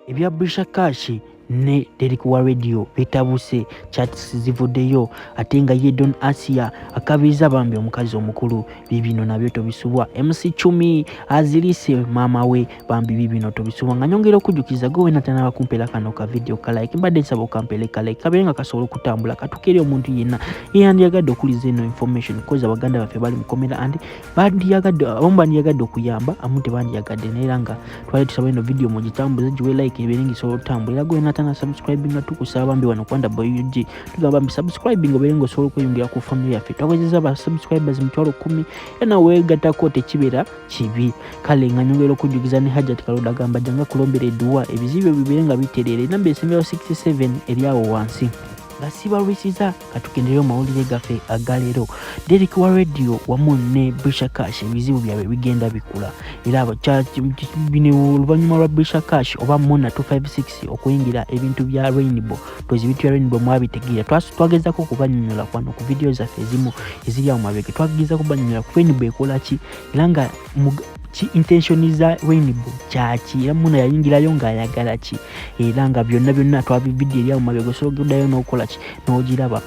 ebya Brisher kash ne Derrick wa radio bitabuse chats zivuddeyo ate nga ye Don Asiyah akabiriza bambi omukazi omukulu bibino nabyo tobisubwa MC Chumi azilise mama we bambi bibino tobisubwa nga nyongera okujjukiza go wena tana bakumpera kano ka video ka like mbadde nsaba okampele ka like kabenga kasobola okutambula katukere omuntu yenna eyandiyagadde okuliza eno information koza abaganda baffe bali mukomera andi bandiyagadde okuyamba amunte bandiyagadde neera nga twali tusaba eno video mugitambuze giwe like eberengi so otambulira go wena tana subscribing nga tukusaba bambi wano kwanda boyuji tugamba bambi subscribing oberengo solo kweyungira ku family yaffe twagezeza ba subscribers mutwalo 10 yana wegatako tekibera kibi kale nga nyongera okujjukiza ne Hajjat Kaloda gamba janga kulombera edduwa ebizibe biberenga biterere namba esembeyo 67 eriawo wansi basiba rwisiza katukendeyo mawulire gafe agalero Derrick wa radio wamu ne Brisher kash ebizibu byabe bigenda bikula era abachachi bine oluvanyuma lwa Brisher kash oba mona 256 okuyingira ebintu bya Rainbow tozi bitu ya Rainbow mwabitegira twagezako kubanyonyola kwano ku video zaffe ezimu eziri awo mabeke twageza kubanyonyola ku Rainbow ekola ki iranga intention za Rainbow chachi era muna yayingirayo nga ayagala ki era nga byonna twabi video eri awo mabeke so gudayo n'okola ki n'ogiraba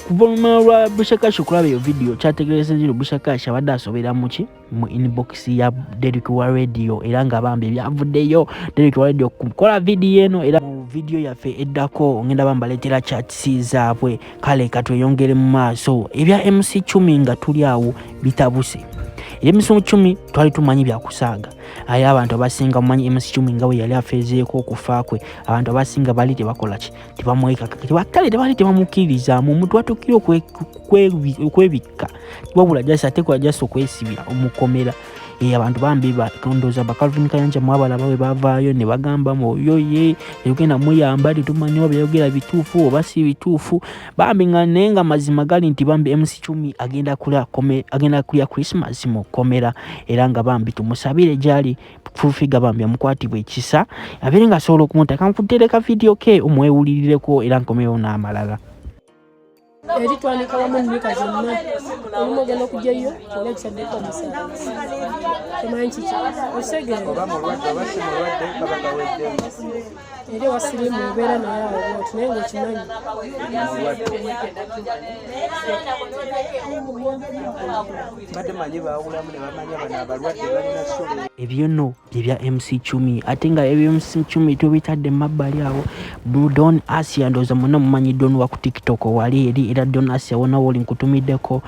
kuvuma lwa Brisher kash okulaba iyo video kyategereza zero Brisher kash abadde asobera muki mu inbox ya Derrick wa radio era nga bambi byavuddeyo Derrick wa radio kukola video eno era mu video yaffe eddako ngenda bambaletera chats zaabwe kale katweyongere mu maaso ebya MC Chumi nga tuli awo bitabuse Emisomo 10 twali tumanyi bya kusaaga aya abantu abasinga mumanyi MC Chumi ngawe yali afezeeko okufa kwe abantu abasinga bali tebakola ki tebamweka tebakale tebali tebamukiriza mu muntu atukira okwebikka wabula jasa tekwa jasa okwesibira omukomera abantu bambi bakondoza bakalvin kayanja mwabala bawe bavaayo ne bagamba mo yoye yogenda muyamba litumanya obyogera bituufu oba si bituufu bambi nga nenga mazima gali nti bambi MC Chumi agenda kulya Christmas mu komera era nga bambi tumusabire jali fufiga bambi amukwatibwe ekisa aberenga solo kumunta kankutereka video ke omwewulirireko era nkomero na amalala eri twanika wamu nika zonna olumogenda okujjayo Alexa deko musala temanyi kiki osegere eri wasirimu obeera naye awo bwoti naye ngaokimanyi ebyono ebya MC Chumi ate nga ebyo MC Chumi tubitadde mabbali awo Don Asiyah ndoza muna mumanyi Don wa ku TikTok wali eri era Don Asiyah wona woli nkutumiddeko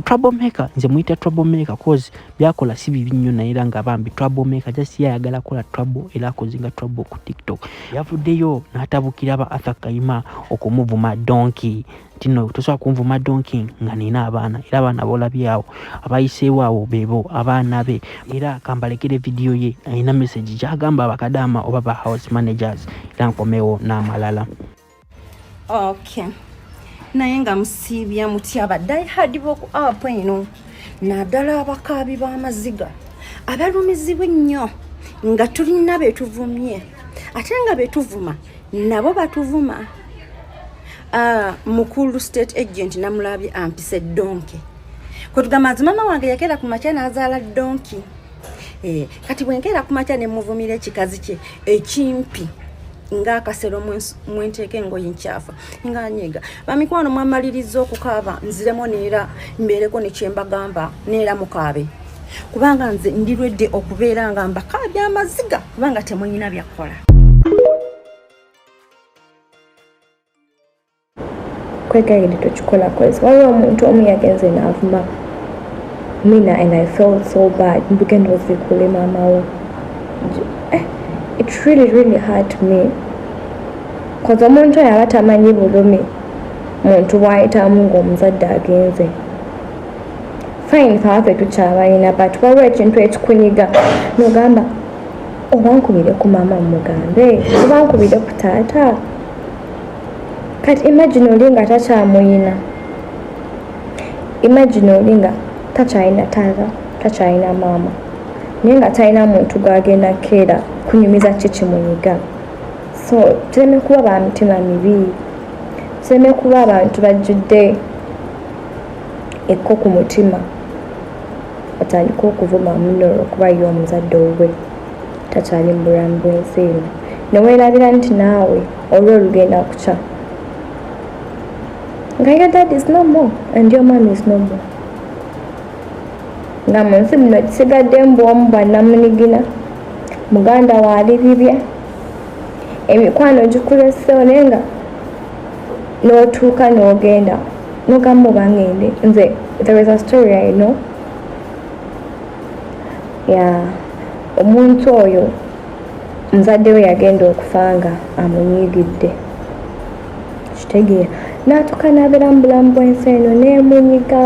troublemaker nze muyita troublemaker cause byakola si bibi nnyo naye era nga bambi troublemaker just yayagala kola trouble era akozinga trouble ku TikTok yavuddeyo n'atabukira ba Kayima okumuvuma donkey tino tosobola kunvuma donkey nga nina abaana era abaana bolabyawo abayiseewo awo bebo abaana be era kambalekere video ye ayina message gyagamba abakadama oba ba house managers era nkomewo n'amalala. Okay, naye nga musiibya mutya abadde hadi boku apo eno naddala abakaabi b'amaziga abalumizibwa ennyo nga tulina betuvumye ate nga betuvuma nabo batuvuma. Mukulu state agent namulabye ampise donki kutugamba mama wange yakera ku macha nazaala donki kati bwenkera ku macha ne muvumire ekikazi kye ekimpi nga akasero mwenteke ngoyi nchafa nga nyega bamikwano mwamaliriza okukaaba nziremo neera mbereko ne kyembagamba neera mukabe kubanga nze ndirwedde okubeera nga mbakaabi amaziga kubanga temuyina byakola. Kwegayidi tukikola kwezi waliwo omuntu omu yagenze n'avuma Mina and I felt so bad mbugenda ozikule mamawo. It really hurt me cause omuntu oyo aba tamanyi bulumi muntu bwayitamu ng'omuzadde agenze fine faafe tukyabalina but waliwo ekintu ekikunyiga nogamba obankubire ku mama mugambe obankubire ku taata kati imagine olinga takyamuyina imagine olinga takyalina taata takyalina mama naye nga talina muntu gwagenda keera kunyumiza kikimunyiga so tuleme kuba ba mitima mibi tuleme kuba abantu bajjudde ekko ku mutima atandika okuvuma munno okuba ye omuzadde owe takyali mu bulamu bw'ensi eno neweerabira nti naawe olwo lugenda kukya nga your dad is no more and your mom is no more nga mu nsi muno kisigadde mbwomu bwa namunigina muganda waalibibya emikwano gikulesewo naye nga n'otuuka n'ogenda n'ogamba oba ngende nze there is a story I know omuntu oyo muzadde we yagenda okufa nga amunyiigidde kitegeera n'atuuka n'abeera mu bulamu bw'ensi eno neemunyiga